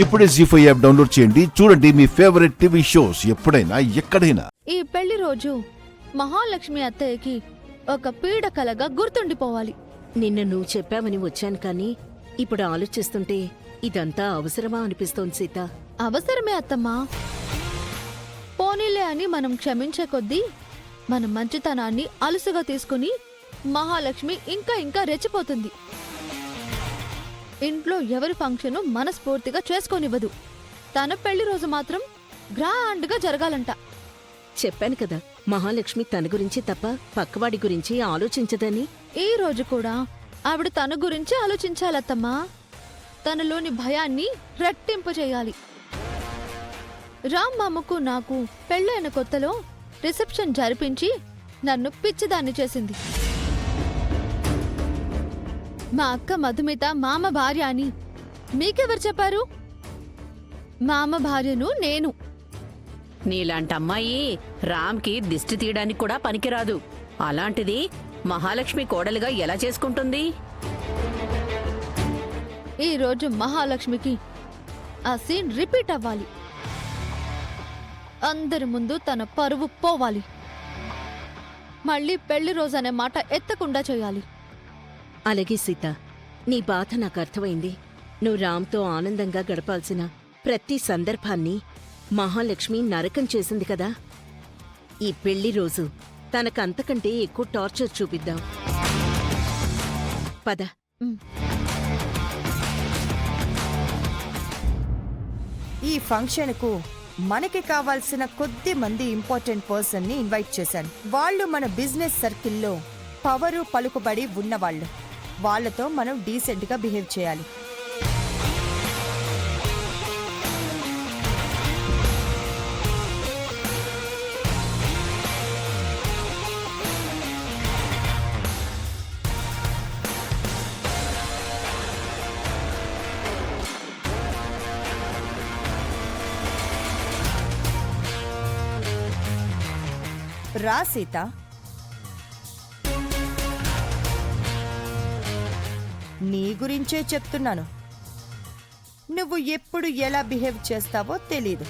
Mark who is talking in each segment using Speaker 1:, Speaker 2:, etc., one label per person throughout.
Speaker 1: ఇప్పుడే జీ5 app download చేయండి. చూడండి మీ ఫేవరెట్ టీవీ షోస్ ఎప్పుడైనా ఎక్కడైనా.
Speaker 2: ఈ పెళ్లి రోజు మహాలక్ష్మి అత్తయ్యకి ఒక పీడకలగా గుర్తుండిపోవాలి.
Speaker 3: నిన్న నువ్వు చెప్పావని వచ్చాను కానీ ఇప్పుడు ఆలోచిస్తుంటే ఇదంతా అవసరమా అనిపిస్తోంది సీత.
Speaker 2: అవసరమే అత్తమ్మా. పోనీలే అని మనం క్షమించే కొద్దీ మన మంచితనాన్ని అలుసుగా తీసుకుని మహాలక్ష్మి ఇంకా ఇంకా రెచ్చిపోతుంది. ఇంట్లో ఎవరి ఫంక్షను మనస్ఫూర్తిగా చేసుకోనివ్వదు. తన పెళ్లి రోజు మాత్రం గ్రాండ్గా జరగాలంట.
Speaker 3: చెప్పాను కదా మహాలక్ష్మి తన గురించి తప్ప పక్కవాడి గురించి ఆలోచించదని.
Speaker 2: ఈ రోజు కూడా ఆవిడ తన గురించి ఆలోచించాలత్తమ్మా. తనలోని భయాన్ని రెట్టింపు చేయాలి. రామ్ మామకు నాకు పెళ్ళైన కొత్తలో రిసెప్షన్ జరిపించి నన్ను పిచ్చిదాన్ని చేసింది. మా అక్క మధుమిత మామ భార్య అని మీకెవరు చెప్పారు? మామ భార్యను నేను.
Speaker 4: నీలాంటి అమ్మాయి రామ్కి దిష్టి తీయడానికి కూడా పనికిరాదు. అలాంటిది మహాలక్ష్మి కోడలుగా ఎలా చేసుకుంటుంది?
Speaker 2: ఈ రోజు మహాలక్ష్మికి ఆ సీన్ రిపీట్ అవ్వాలి. అందరి ముందు తన పరువు పోవాలి. మళ్ళీ పెళ్లి రోజనే మాట ఎత్తకుండా చేయాలి.
Speaker 3: అలాగే సీత, నీ బాధ నాకు అర్థమైంది. నువ్వు రామ్తో ఆనందంగా గడపాల్సిన ప్రతి సందర్భాన్ని మహాలక్ష్మి నరకం చేసింది కదా. ఈ పెళ్లి రోజు తనకంతకంటే ఎక్కువ టార్చర్ చూపిద్దాం. పద.
Speaker 5: ఈ ఫంక్షన్కు మనకి కావాల్సిన కొద్ది మంది ఇంపార్టెంట్ పర్సన్ ని ఇన్వైట్ చేశాను. వాళ్ళు మన బిజినెస్ సర్కిల్లో పవరు పలుకుబడి ఉన్నవాళ్ళు. వాళ్ళతో మనం డీసెంట్ గా బిహేవ్ చేయాలి. రా సీత. నీ గురించే చెప్తున్నాను. నువ్వు ఎప్పుడు ఎలా బిహేవ్ చేస్తావో తెలీదు.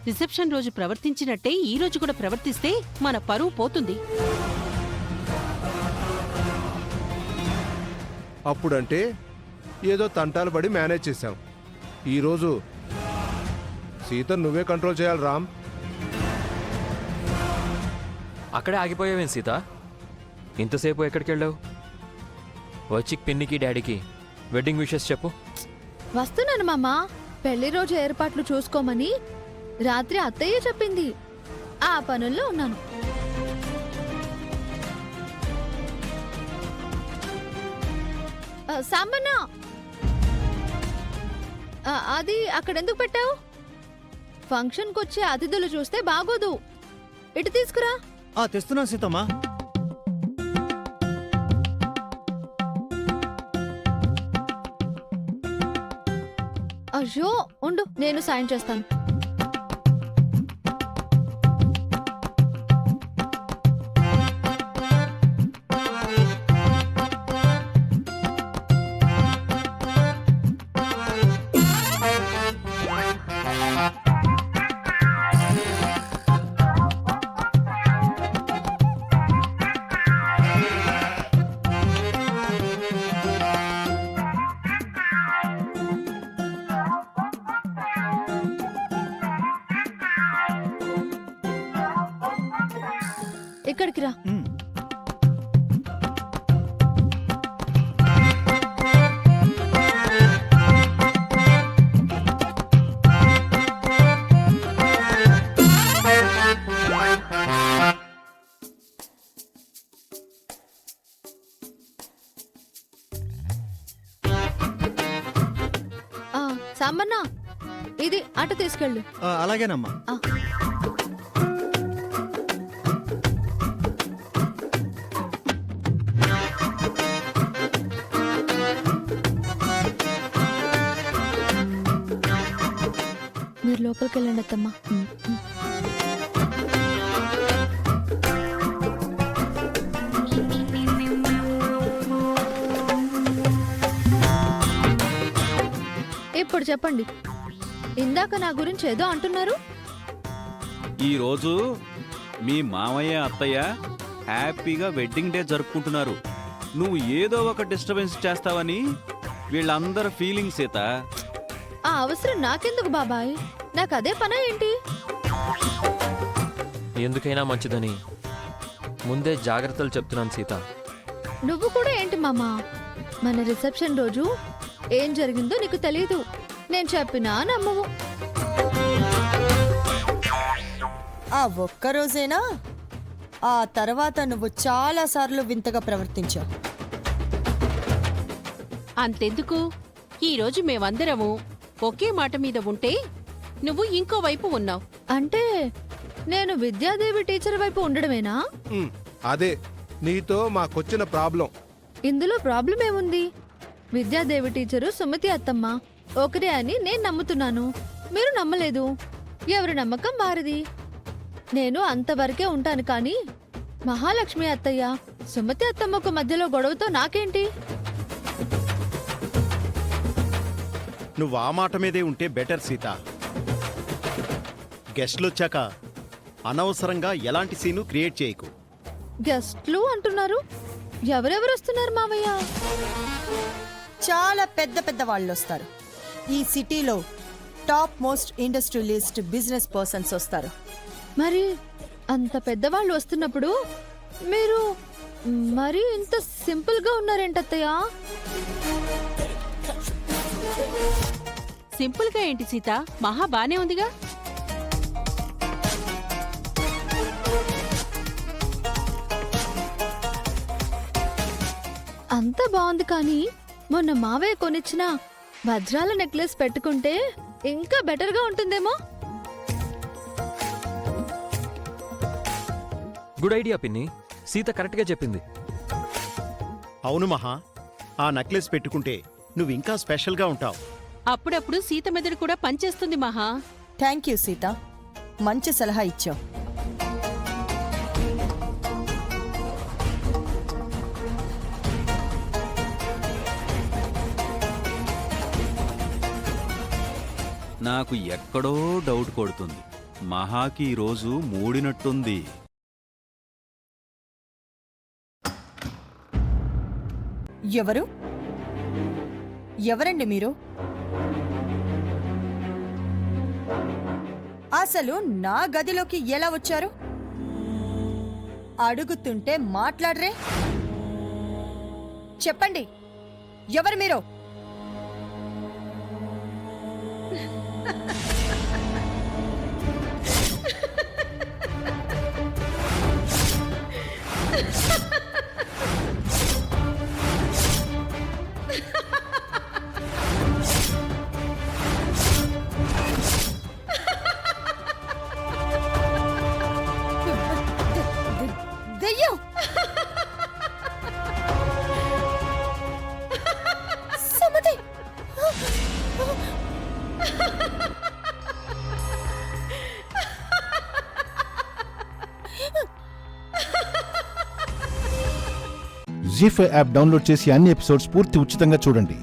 Speaker 6: రిసెప్షన్ రోజు ప్రవర్తించినట్టే ఈ రోజు కూడా ప్రవర్తిస్తే మన పరువు పోతుంది.
Speaker 7: అప్పుడంటే ఏదో తంటాలు పడి మేనేజ్ చేశాం. ఈరోజు సీత నువ్వే కంట్రోల్ చేయాలి రామ్.
Speaker 8: అక్కడే ఆగిపోయావేం సీత? ఇంతసేపు ఎక్కడికి వెళ్ళావు? వచ్చి పిన్నికి డాడీకి వెడ్డింగ్ విషెస్ చెప్పు.
Speaker 2: వస్తున్నాను మామా. పెళ్లి రోజు ఏర్పాట్లు చూసుకోమని రాత్రి అత్తయ్య చెప్పింది. ఆ పనుల్లో ఉన్నాను. సాంబన్నా, అది అక్కడెందుకు పెట్టావు? ఫంక్షన్కి వచ్చే అతిథులు చూస్తే బాగోదు. ఇటు తీసుకురా.
Speaker 9: తెస్తున్నా సీతమ్మా.
Speaker 2: అయ్యో ఉండు, నేను సాయం చేస్తాను. ఇక్కడికి రా. సాంబన్నా, ఇది అటు తీసుకెళ్ళు.
Speaker 9: అలాగేనమ్మా.
Speaker 2: మీరు లోపలికి వెళ్ళండి అత్తమ్మా. ఇప్పుడు చెప్పండి, ఇందాక నా గురించి ఏదో అంటున్నారు.
Speaker 10: ఈరోజు మీ మామయ్య అత్తయ్య హ్యాపీగా వెడ్డింగ్ డే జరుపుకుంటున్నారు. నువ్వు ఏదో ఒక డిస్టర్బెన్స్ చేస్తావని వీళ్ళందరి ఫీలింగ్ సీత.
Speaker 2: ఆ అవసరం నాకెందుకు బాబాయ్? నాకు అదే పనా ఏంటి?
Speaker 8: ఎందుకైనా మంచిదని ముందే జాగ్రత్తలు చెప్తున్నాను సీత.
Speaker 2: నువ్వు కూడా ఏంటి మామా? మన రిసెప్షన్ రోజు ఏం జరిగిందో నీకు తెలీదు. నేను చెప్పినా నమ్మవు.
Speaker 5: ఆ ఒక్క రోజేనా? ఆ తర్వాత నువ్వు చాలా సార్లు వింతగా ప్రవర్తించావు.
Speaker 6: అంతెందుకు, ఈరోజు మేమందరము ఒకే మాట మీద ఉంటే నువ్వు ఇంకో వైపు ఉన్నావు.
Speaker 2: అంటే నేను విద్యాదేవి టీచర్ వైపు ఉండడమేనా?
Speaker 7: అదే నీతో మాకొచ్చిన ప్రాబ్లం.
Speaker 2: ఇందులో ప్రాబ్లం ఏముంది? విద్యాదేవి టీచరు సుమతి అత్తమ్మ ఒకరే అని నేను నమ్ముతున్నాను, మీరు నమ్మలేదు. ఎవరి నమ్మకం వారిది. నేను అంతవరకే ఉంటాను, కానీ మహాలక్ష్మి అత్తయ్య సుమతి అత్తమ్మకు మధ్యలో గొడవతో నాకేంటి?
Speaker 9: నువ్వు ఆ మాట మీదే ఉంటే బెటర్ సీత. గెస్ట్లు వచ్చాక అనవసరంగా ఎలాంటి సీను క్రియేట్ చేయకు.
Speaker 2: గెస్ట్లు అంటున్నారు? ఎవరెవరు వస్తున్నారు మావయ్య?
Speaker 5: చాలా పెద్ద పెద్ద వాళ్ళు వస్తారు. ఈ సిటీలో top most industrialist business persons వస్తారు.
Speaker 2: మరి అంత పెద్దవాళ్ళు వస్తున్నప్పుడు మీరు మరి ఇంత సింపుల్ గా ఉన్నారేంటత్తయ్య?
Speaker 6: సింపుల్ గా ఏంటి సీత, మహా బానే ఉందిగా.
Speaker 2: అంతా బాగుంది, కానీ మొన్న మావయ్య కొనిచ్చిన వజ్రాల నెక్లెస్ పెట్టుకుంటే ఇంకా బెటర్ గా ఉంటుందేమో.
Speaker 8: గుడ్ ఐడియా పిన్ని. సీత కరెక్ట్గా చెప్పింది.
Speaker 9: అవును మహా, ఆ నెక్లెస్ పెట్టుకుంటే నువ్వు ఇంకా స్పెషల్గా ఉంటావు.
Speaker 6: అప్పుడప్పుడు సీత మెదడు కూడా పనిచేస్తుంది మహా.
Speaker 5: థ్యాంక్ యూ సీత, మంచి సలహా ఇచ్చావు.
Speaker 10: నాకు ఎక్కడో డౌట్ కొడుతుంది. మహాకి ఈరోజు మూడినట్టుంది.
Speaker 5: ఎవరు? ఎవరండి మీరు? అసలు నా గదిలోకి ఎలా వచ్చారు? అడుగుతుంటే మాట్లాడరే. చెప్పండి, ఎవరు మీరు? దెయ్యం! సుమతి!
Speaker 1: జీ5 యాప్ డౌన్లోడ్ చేసి అన్ని ఎపిసోడ్స్ పూర్తి ఉచితంగా చూడండి.